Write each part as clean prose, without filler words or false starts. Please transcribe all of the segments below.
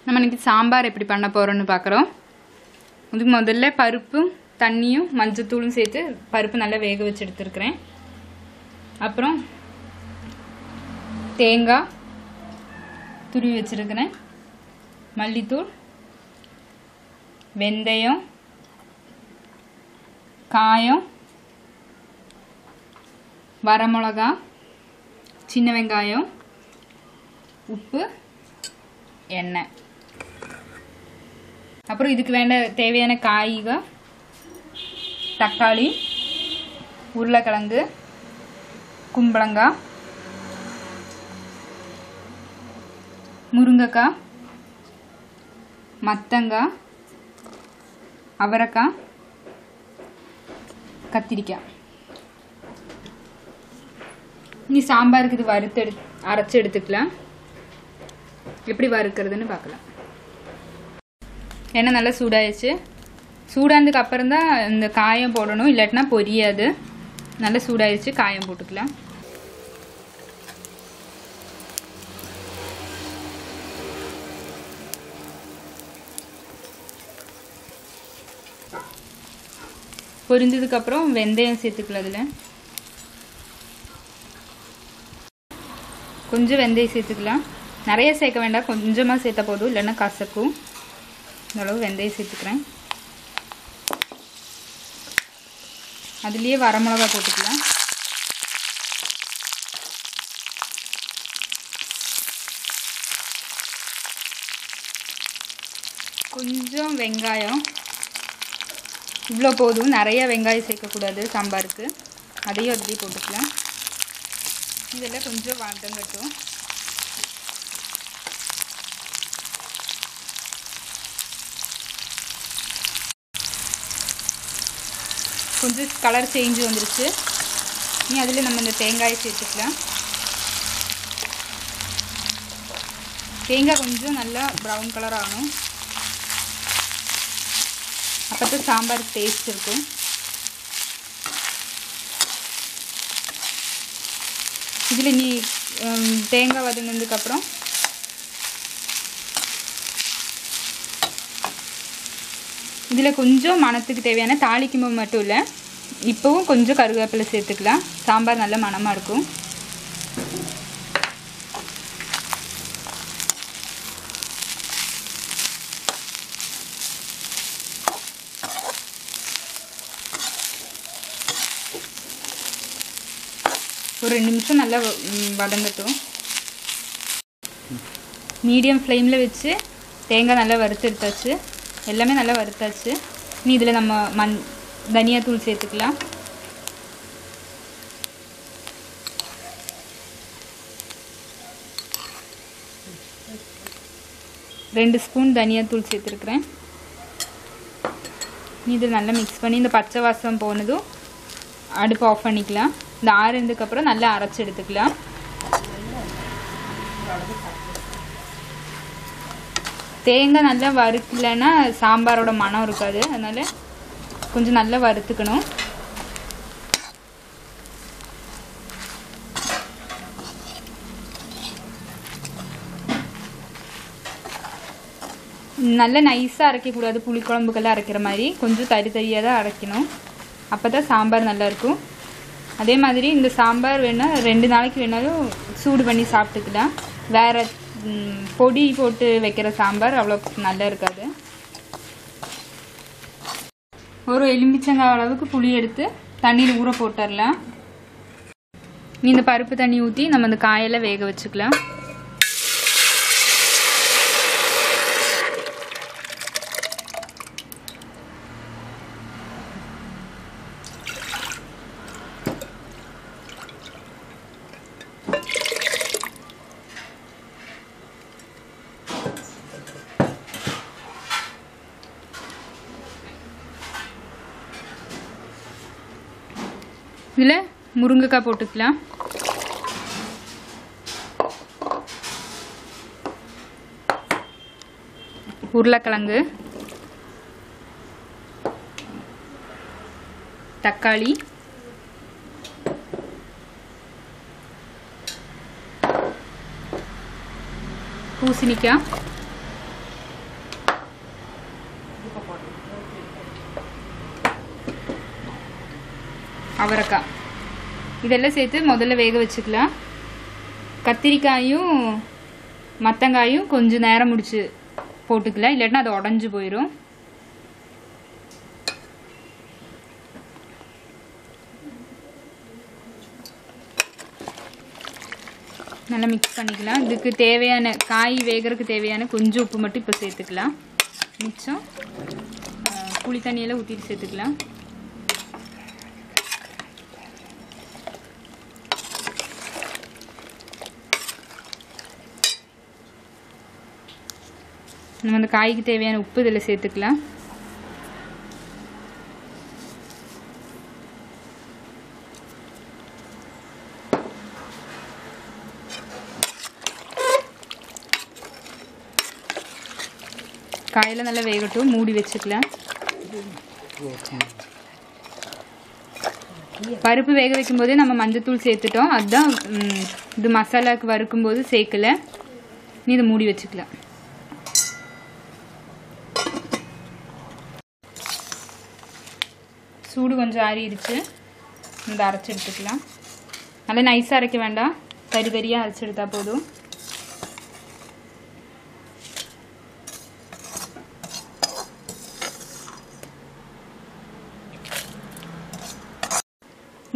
நம்ம இன்னைக்கு சாம்பார் எப்படி பண்ண போறோம்னு பார்க்குறோம். இதுக்கு முதல்ல பருப்பும் தண்ணியும் மஞ்சத்தூளும் சேர்த்து பருப்பு நல்லா வேக வச்சு எடுத்துருக்கிறேன். அப்புறம் தேங்காய் துருவி வச்சுருக்கிறேன், மல்லித்தூள், வெந்தயம், காயம், வரமிளகா, சின்ன வெங்காயம், உப்பு, எண்ணெய். அப்புறம் இதுக்கு தேவையான காய்கள் தக்காளி, உருளைக்கிழங்கு, கும்பளங்காய், முருங்கைக்காய், மத்தங்காய், அவரைக்காய், கத்திரிக்காய். நீ சாம்பாருக்கு இது அரைச்சி எடுத்துக்கலாம். எப்படி வறுக்கிறதுன்னு பார்க்கலாம். எண்ணெய் நல்லா சூடாயிடுச்சு. சூடானதுக்கு அப்புறம் தான் இந்த காயம் போடணும், இல்லாட்டினா பொரியாது. நல்லா சூடாயிடுச்சு, காயம் போட்டுக்கலாம். பொரிஞ்சதுக்கு அப்புறம் வெந்தயம் சேர்த்துக்கலாம். அதில் கொஞ்சம் வெந்தயம் சேர்த்துக்கலாம். நிறைய சேர்க்க வேண்டாம், கொஞ்சமாக சேர்த்தா போதும், இல்லைன்னா கசக்கும். இந்த அளவு வெந்தயம் சேர்த்துக்கிறேன். அதுலேயே வரமிளகா போட்டுக்கலாம். கொஞ்சம் வெங்காயம், இவ்வளோ போதும், நிறைய வெங்காயம் சேர்க்கக்கூடாது சாம்பாருக்கு. அதையும் அதுலேயே போட்டுக்கலாம். இதெல்லாம் கொஞ்சம் வதங்கட்டும். கொஞ்சம் கலர் சேஞ்ச் வந்துருச்சு. இனி அதில் நம்ம இந்த தேங்காயை சேர்த்துக்கலாம். தேங்காய் கொஞ்சம் நல்லா ப்ரௌன் கலர் ஆகணும், அப்போ தான் சாம்பாருக்கு டேஸ்ட் இருக்கும். இதில் நீ தேங்காய் வதங்கினதுக்கப்புறம் இதில் கொஞ்சம் மணத்துக்கு தேவையான தாளிக்கும்போது மட்டும் இல்லை, இப்போவும் கொஞ்சம் கருவேப்பிலை சேர்த்துக்கலாம். சாம்பார் நல்ல மணமாக இருக்கும். ஒரு 2 நிமிஷம் நல்லா வதங்கட்டும். மீடியம் ஃப்ளேமில் வச்சு தேங்காய் நல்லா வறுத்து எடுத்தாச்சு. எல்லாமே நல்லா வறுத்தாச்சு. இனி இதில் நம்ம தனியாத்தூள் சேர்த்துக்கலாம். ரெண்டு ஸ்பூன் தனியாத்தூள் சேர்த்துருக்குறேன். இனி இதில் நல்லா மிக்ஸ் பண்ணி இந்த பச்சை வாசம் போனதும் அடுப்பு ஆஃப் பண்ணிக்கலாம். இந்த ஆறுனதுக்கப்புறம் நல்லா அரைச்சி எடுத்துக்கலாம். தேங்காய் நல்லா வறுக்கலைன்னா சாம்பாரோட மனம் இருக்காது, அதனால் கொஞ்சம் நல்லா வறுத்துக்கணும். நல்லா நைஸாக அரைக்கக்கூடாது, புளிக்குழம்புக்கெல்லாம் அரைக்கிற மாதிரி கொஞ்சம் தரி தரியாக தான் அரைக்கணும். அப்போ தான் சாம்பார் நல்லாயிருக்கும். அதே மாதிரி இந்த சாம்பார் வேணால் 2 நாளைக்கு வேணாலும் சூடு பண்ணி சாப்பிட்டுக்கலாம். வேறு பொடி போட்டு வைக்கிற சாம்பார் அவ்வளோ நல்லா இருக்காது. ஒரு எலுமிச்சங்காய் அளவுக்கு புளி எடுத்து தண்ணியில் ஊற போட்டுடலாம். இந்த பருப்பு தண்ணி ஊற்றி நம்ம இந்த காயெல்லாம் வேக வச்சுக்கலாம். இதில் முருங்கைக்காய் போட்டுக்கலாம். உருளைக்கிழங்கு, தக்காளி, பூசணிக்காய், அவரைக்காய் இதெல்லாம் சேர்த்து முதல்ல வேக வச்சுக்கலாம். கத்திரிக்காயும் மத்தங்காயும் கொஞ்சம் நேரம் முடிச்சு போட்டுக்கலாம், இல்லாட்டினா அது உடஞ்சி போயிடும். நல்லா மிக்ஸ் பண்ணிக்கலாம். இதுக்கு தேவையான காய் வேகிறதுக்கு தேவையான கொஞ்சம் உப்பு மட்டும் இப்போ சேர்த்துக்கலாம். மிச்சம் புளி தண்ணியெல்லாம் ஊற்றிட்டு சேர்த்துக்கலாம். நம்ம அந்த காய்க்கு தேவையான உப்பு இதில் சேர்த்துக்கலாம். காயெல்லாம் நல்லா வேகட்டும், மூடி வச்சுக்கலாம். பருப்பு வேக வைக்கும் போதே நம்ம மஞ்சத்தூள் சேர்த்துட்டோம், அதுதான் இது மசாலாவுக்கு வறுக்கும் போது சேர்க்கல. நீ இதை மூடி வச்சுக்கலாம். சூடு கொஞ்சம் ஆறிடுச்சு, இதை அரைச்சி எடுத்துக்கலாம். நல்லா நைஸாக அரைக்க வேண்டாம், தரி தரியாக அரைச்சி எடுத்தா போதும்.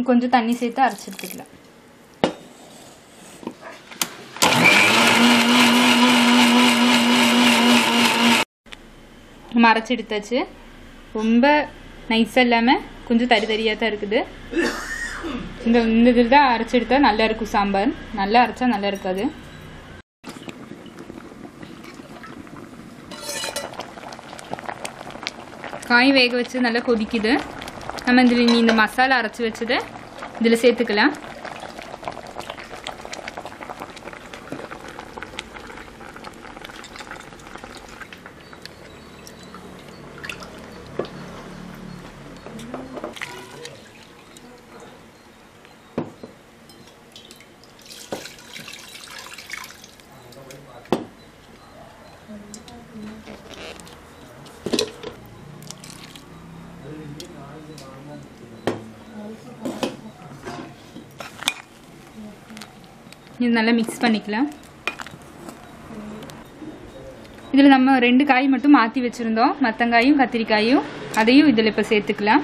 கொஞ்சம் தண்ணி சேர்த்து அரைச்சி எடுத்துக்கலாம். நம்ம அரைச்சி எடுத்தாச்சு. ரொம்ப நைஸாக இல்லாமல் கொஞ்சம் தரி தரியாக தான் இருக்குது. இந்த இதில் தான் அரைச்சி எடுத்தால் நல்லா இருக்கும் சாம்பார். நல்லா அரைச்சா நல்லா இருக்காது. காய் வேக வச்சு நல்லா கொதிக்குது. நம்ம இதில் இந்த மசாலா அரைச்சி வச்சதை இதில் சேர்த்துக்கலாம். இது நல்லா மிக்ஸ் பண்ணிக்கலாம். இதில் நம்ம 2 காய் மட்டும் மாற்றி வச்சுருந்தோம், மத்தங்காயும் கத்திரிக்காயும், அதையும் இதில் இப்போ சேர்த்துக்கலாம்.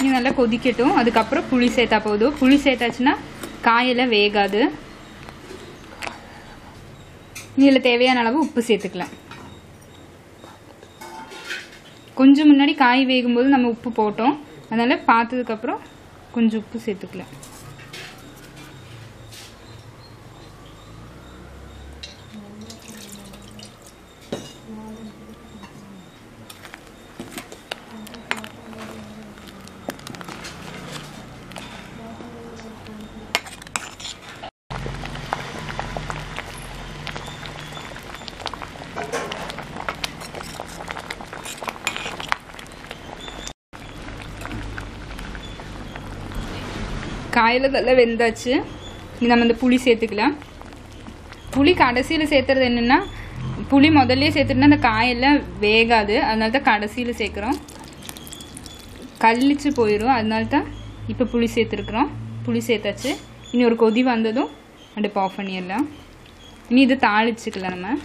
இது நல்லா கொதிக்கட்டும். அதுக்கப்புறம் புளி சேர்த்தா போதும். புளி சேர்த்தாச்சுன்னா காயெல்லாம் வேகாது. இதில் தேவையான அளவு உப்பு சேர்த்துக்கலாம். கொஞ்சம் முன்னாடி காய் வேகும்போது நம்ம உப்பு போட்டோம், அதனால் பார்த்ததுக்கப்புறம் கொஞ்சம் உப்பு சேர்த்துக்கலாம். காயில் நல்லா வெந்தாச்சு. நம்ம இந்த புளி சேர்த்துக்கலாம். புளி கடைசியில் சேர்த்துறது என்னென்னா, புளி முதல்ல சேர்த்துட்டுனா அந்த காயெல்லாம் வேகாது, அதனால தான் கடைசியில் சேர்க்குறோம். கல்லிச்சு போயிடும், அதனால தான் இப்போ புளி சேர்த்துருக்குறோம். புளி சேர்த்தாச்சு. இனி ஒரு கொதி வந்ததும் அடுப்பு ஆஃப் பண்ணிடலாம். இனி இது தாளிச்சுக்கலாம். நம்ம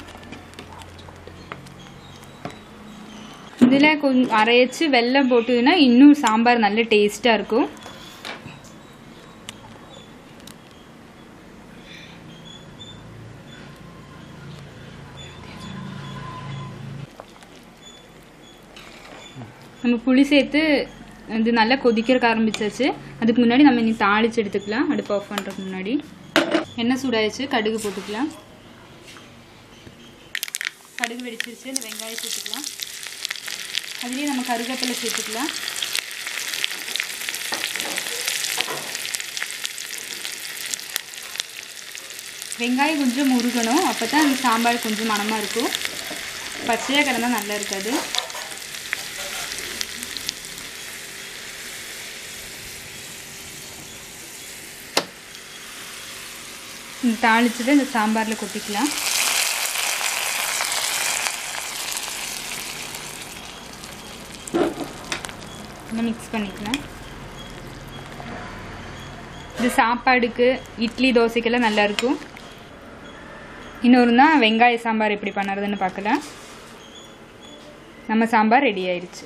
இதில் கொஞ்சம் அரைச்சி வெல்லம் போட்டுதுன்னா இன்னும் சாம்பார் நல்ல டேஸ்ட்டாக இருக்கும். நம்ம புளி சேர்த்து இது நல்லா கொதிக்கிறக்க ஆரம்பிச்சாச்சு. அதுக்கு முன்னாடி நம்ம இனி தாளிச்சு எடுத்துக்கலாம். அடுப்பு ஆஃப் பண்ணுறதுக்கு முன்னாடி எண்ணெய் சூடாயிடுச்சு, கடுகு போட்டுக்கலாம். கடுகு வெடிச்சிருச்சு, இந்த வெங்காயம் சேர்த்துக்கலாம். அதுலேயே நம்ம கருவேப்பிலை சேர்த்துக்கலாம். வெங்காயம் கொஞ்சம் முருகணும், அப்போ தான் அந்த சாம்பார் கொஞ்சம் மணமாக இருக்கும். பச்சையாக கிடந்தா நல்லா இருக்காது. தாளிச்சுட்டு இந்த சாம்பாரில் கொட்டிக்கலாம். மிக்ஸ் பண்ணிக்கலாம். இது சாப்பாடுக்கு இட்லி தோசைக்கெல்லாம் நல்லாயிருக்கும். இன்னொரு தான் வெங்காய சாம்பார் எப்படி பண்ணுறதுன்னு பார்க்கலாம். நம்ம சாம்பார் ரெடி ஆயிடுச்சு.